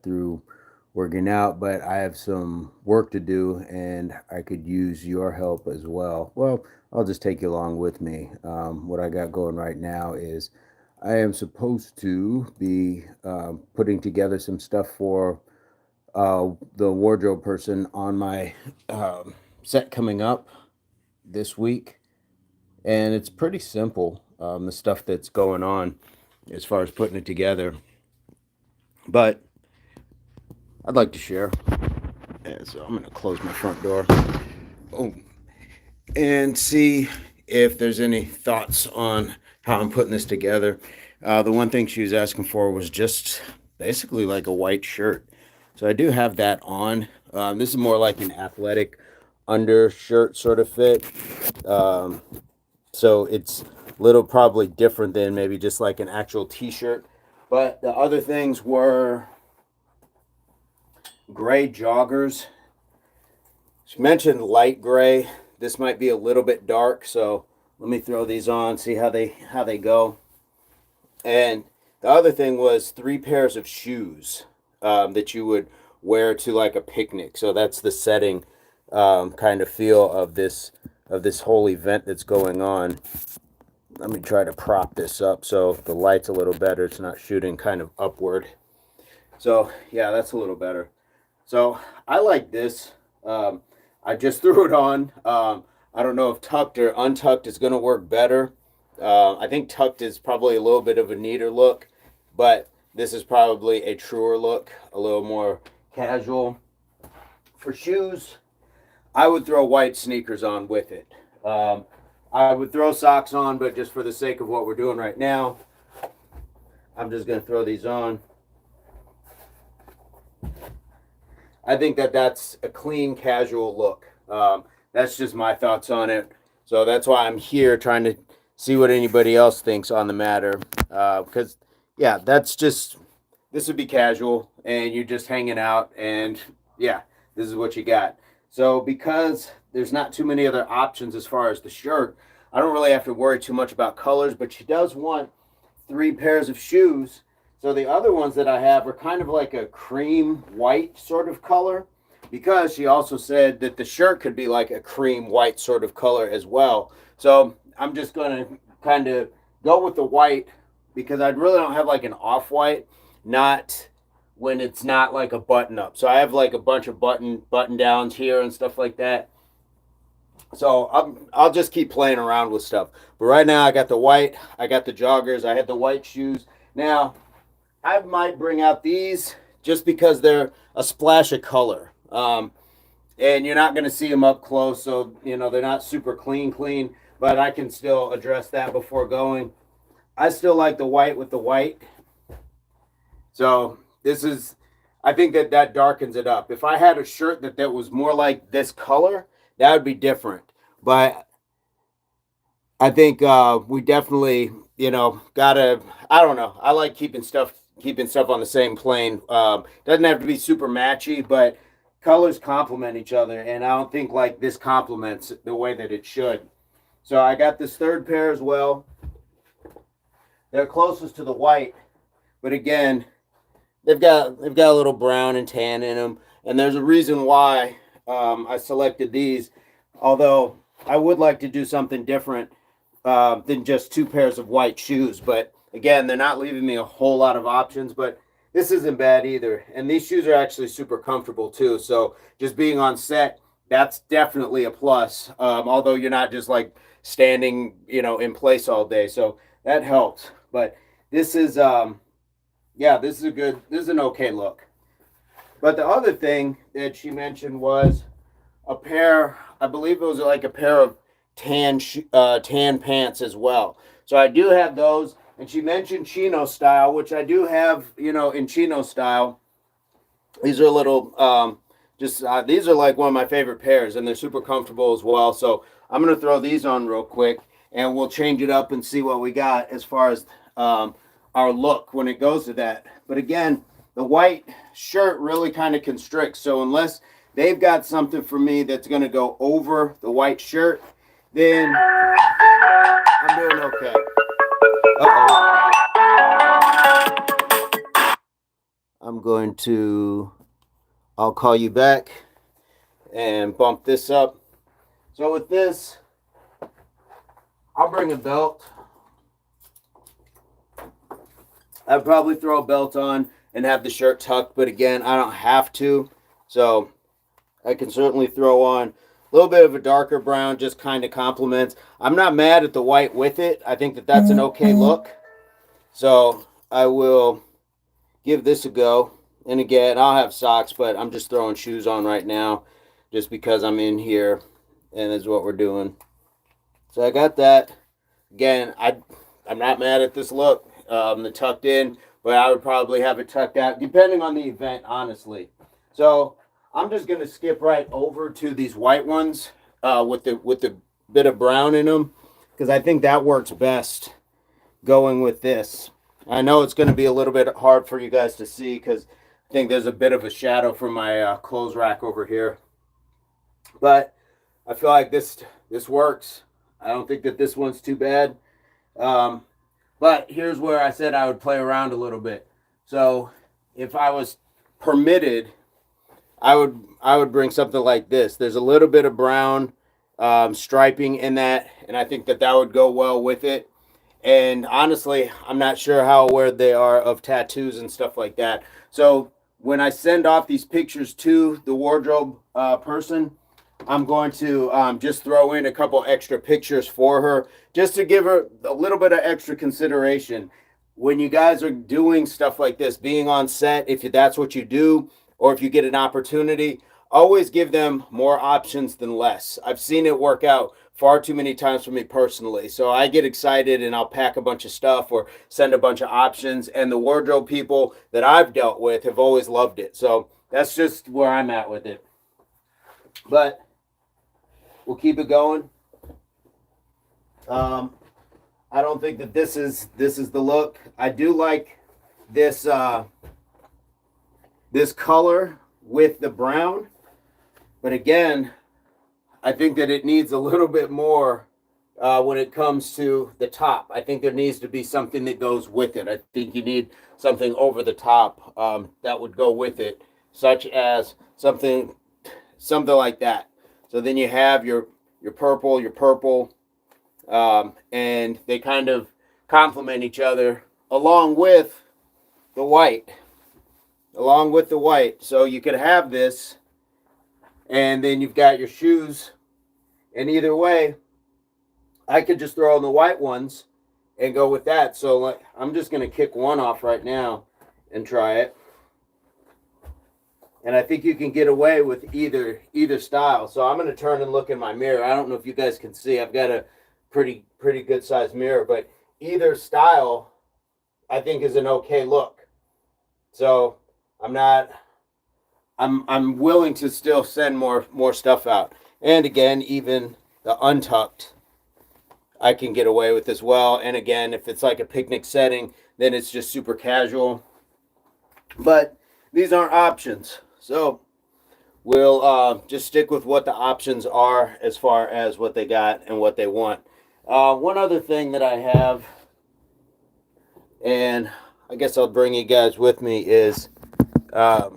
through working out, but I have some work to do and I could use your help as well. Well, I'll just take you along with me. What I got going right now is I am supposed to be putting together some stuff for the wardrobe person on my set coming up this week. And it's pretty simple, the stuff that's going on as far as putting it together. But I'd like to share. Yeah, so I'm going to close my front door. Oh, and see if there's any thoughts on how I'm putting this together. The one thing she was asking for was just basically like a white shirt. So I do have that on. This is more like an athletic undershirt sort of fit. Um, so it's a little probably different than maybe just like an actual t-shirt. But the other things were gray joggers. She mentioned light gray. This might be a little bit dark, so let me throw these on, see how they go. And the other thing was 3 pairs of shoes that you would wear to like a picnic. So that's the setting kind of feel of this whole event that's going on. Let me try to prop this up so the light's a little better. It's not shooting kind of upward. So yeah, that's a little better. So I like this. I just threw it on. I don't know if tucked or untucked is going to work better. I think tucked is probably a little bit of a neater look, but this is probably a truer look, a little more casual. For shoes, I would throw white sneakers on with it. I would throw socks on, but just for the sake of what we're doing right now, I'm just going to throw these on. I think that that's a clean, casual look. That's just my thoughts on it. So that's why I'm here trying to see what anybody else thinks on the matter. Because, yeah, this would be casual and you're just hanging out and, yeah, this is what you got. So because there's not too many other options as far as the shirt, I don't really have to worry too much about colors, but she does want 3 pairs of shoes. So the other ones that I have are kind of like a cream white sort of color, because she also said that the shirt could be like a cream white sort of color as well. So I'm just going to kind of go with the white because I really don't have like an off-white, not when it's not like a button up. So I have like a bunch of button downs here and stuff like that. So I'll just keep playing around with stuff. But right now I got the white, I got the joggers, I had the white shoes. Now I might bring out these just because they're a splash of color. And you're not going to see them up close, so they're not super clean, but I can still address that before going. I still like the white with the white. So I think that darkens it up. If I had a shirt that was more like this color, that would be different. But I think we definitely, gotta. I don't know. I like keeping stuff on the same plane. Doesn't have to be super matchy, but colors complement each other, and I don't think like this complements the way that it should. So I got this 3rd pair as well. They're closest to the white, but again, they've got a little brown and tan in them, and there's a reason why I selected these. Although I would like to do something different than just 2 pairs of white shoes, but again, they're not leaving me a whole lot of options. But this isn't bad either, and these shoes are actually super comfortable too. So just being on set, that's definitely a plus. Although you're not just like standing, in place all day, so that helps. But this is yeah, this is an okay look. But the other thing that she mentioned was a pair, I believe it was like a pair of tan pants as well. So I do have those, and she mentioned chino style, which I do have, in chino style. These are a little just these are like one of my favorite pairs, and they're super comfortable as well. So I'm gonna throw these on real quick, and we'll change it up and see what we got as far as our look when it goes to that. But again, the white shirt really kind of constricts. So unless they've got something for me that's going to go over the white shirt, then I'm doing okay. Uh-oh. I'll call you back and bump this up. So with this, I'll bring a belt. I'd probably throw a belt on and have the shirt tucked, but again, I don't have to. So I can certainly throw on a little bit of a darker brown, just kind of complements. I'm not mad at the white with it. I think that that's an okay look. So I will give this a go. And again, I'll have socks, but I'm just throwing shoes on right now just because I'm in here and that's what we're doing. So I got that. Again, I'm not mad at this look. The tucked in, but I would probably have it tucked out depending on the event, honestly. So I'm just gonna skip right over to these white ones with the bit of brown in them because I think that works best going with this. I know it's gonna be a little bit hard for you guys to see because I think there's a bit of a shadow from my clothes rack over here, but I feel like this works. I don't think that this one's too bad. But here's where I said I would play around a little bit. So if I was permitted, I would bring something like this. There's a little bit of brown striping in that, and I think that would go well with it. And honestly, I'm not sure how aware they are of tattoos and stuff like that. So when I send off these pictures to the wardrobe person, I'm going to just throw in a couple extra pictures for her just to give her a little bit of extra consideration. When you guys are doing stuff like this, being on set, if that's what you do, or if you get an opportunity, always give them more options than less. I've seen it work out far too many times for me personally. So I get excited and I'll pack a bunch of stuff or send a bunch of options. And the wardrobe people that I've dealt with have always loved it. So that's just where I'm at with it. But we'll keep it going. I don't think that this is the look. I do like this this color with the brown, but again, I think that it needs a little bit more when it comes to the top. I think there needs to be something that goes with it. I think you need something over the top that would go with it, such as something like that. So then you have your purple, and they kind of complement each other along with the white. So you could have this, and then you've got your shoes. And either way, I could just throw in the white ones and go with that. So like, I'm just going to kick one off right now and try it. And I think you can get away with either style. So I'm going to turn and look in my mirror. I don't know if you guys can see. I've got a pretty good sized mirror, but either style I think is an okay look. So I'm willing to still send more stuff out. And again, even the untucked I can get away with as well. And again, if it's like a picnic setting, then it's just super casual. But these aren't options. So we'll just stick with what the options are as far as what they got and what they want. One other thing that I have, and I guess I'll bring you guys with me, is I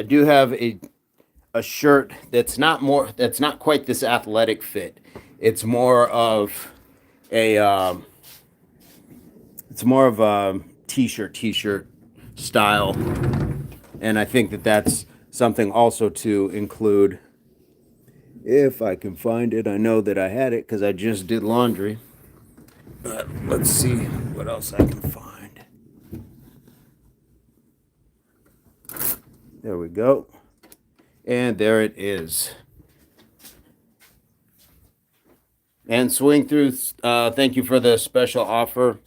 do have a shirt that's not quite this athletic fit. It's more of a t-shirt style, and I think that that's something also to include if I can find it. I know that I had it because I just did laundry. Let's see what else I can find. There we go. And there it is. And swing through. Thank you for the special offer.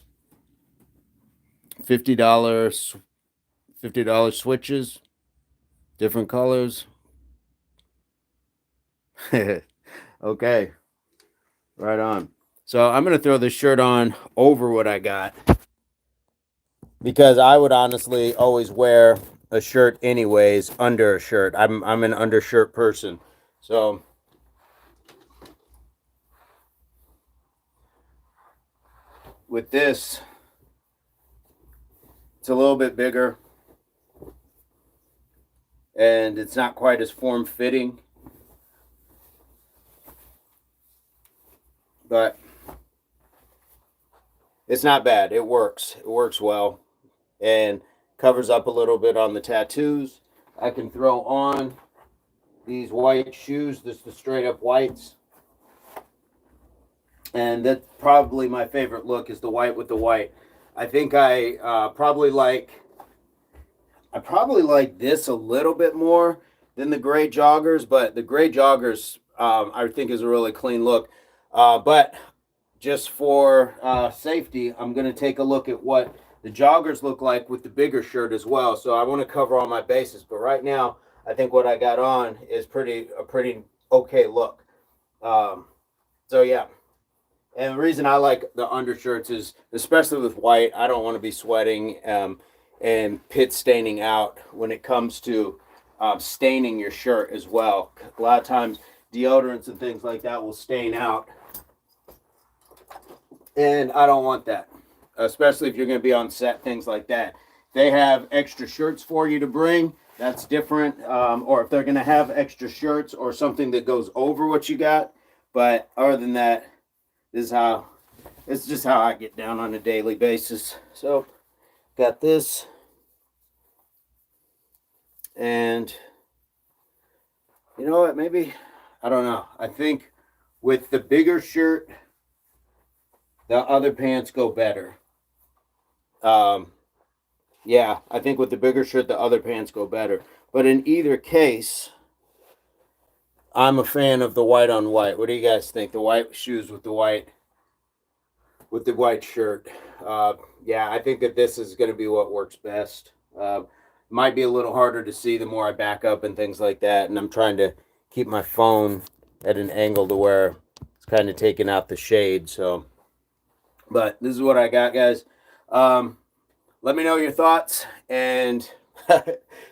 $50 switches, different colors. Okay, right on. So I'm gonna throw this shirt on over what I got because I would honestly always wear a shirt anyways under a shirt. I'm an undershirt person. So with this, it's a little bit bigger. and it's not quite as form-fitting, but it's not bad. It works well, and covers up a little bit on the tattoos. I can throw on these white shoes, just the straight up whites, and that's probably my favorite look, is the white with the white. I think I probably like this a little bit more than the gray joggers, but the gray joggers I think is a really clean look. But just for safety, I'm going to take a look at what the joggers look like with the bigger shirt as well. So I want to cover all my bases, but right now I think what I got on is a pretty okay look. So yeah. And the reason I like the undershirts is, especially with white, I don't want to be sweating and pit staining out when it comes to staining your shirt as well. A lot of times deodorants and things like that will stain out, and I don't want that, especially if you're going to be on set, things like that. They have extra shirts for you to bring. That's different. Or if they're going to have extra shirts or something that goes over what you got. But other than that, it's just how I get down on a daily basis. So got this, and you know what, maybe, I don't know, I think with the bigger shirt the other pants go better. Yeah, I think with the bigger shirt the other pants go better, but in either case I'm a fan of the white on white. What do you guys think? The white shoes with the white shirt. Yeah, I think that this is going to be what works best. Might be a little harder to see the more I back up and things like that, and I'm trying to keep my phone at an angle to where it's kind of taking out the shade. So, but this is what I got, guys. Let me know your thoughts, and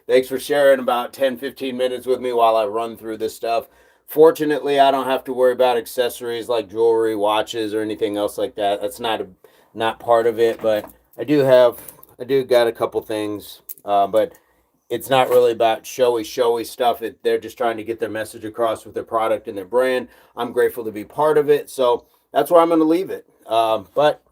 thanks for sharing about 10-15 minutes with me while I run through this stuff. Fortunately, I don't have to worry about accessories like jewelry, watches, or anything else like that. That's not part of it, but I do got a couple things, but it's not really about showy stuff. They're just trying to get their message across with their product and their brand. I'm grateful to be part of it, so that's where I'm going to leave it. But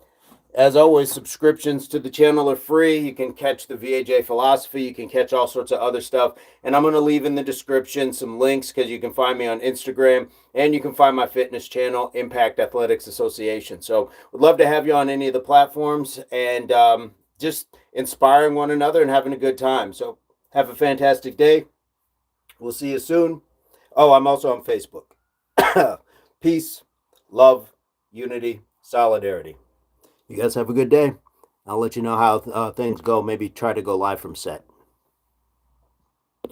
as always, subscriptions to the channel are free. You can catch the VAJ philosophy. You can catch all sorts of other stuff. And I'm going to leave in the description some links, because you can find me on Instagram, and you can find my fitness channel, Impact Athletics Association. So would love to have you on any of the platforms, and just inspiring one another and having a good time. So have a fantastic day. We'll see you soon. Oh, I'm also on Facebook. Peace, love, unity, solidarity. You guys have a good day. I'll let you know how things go. Maybe try to go live from set.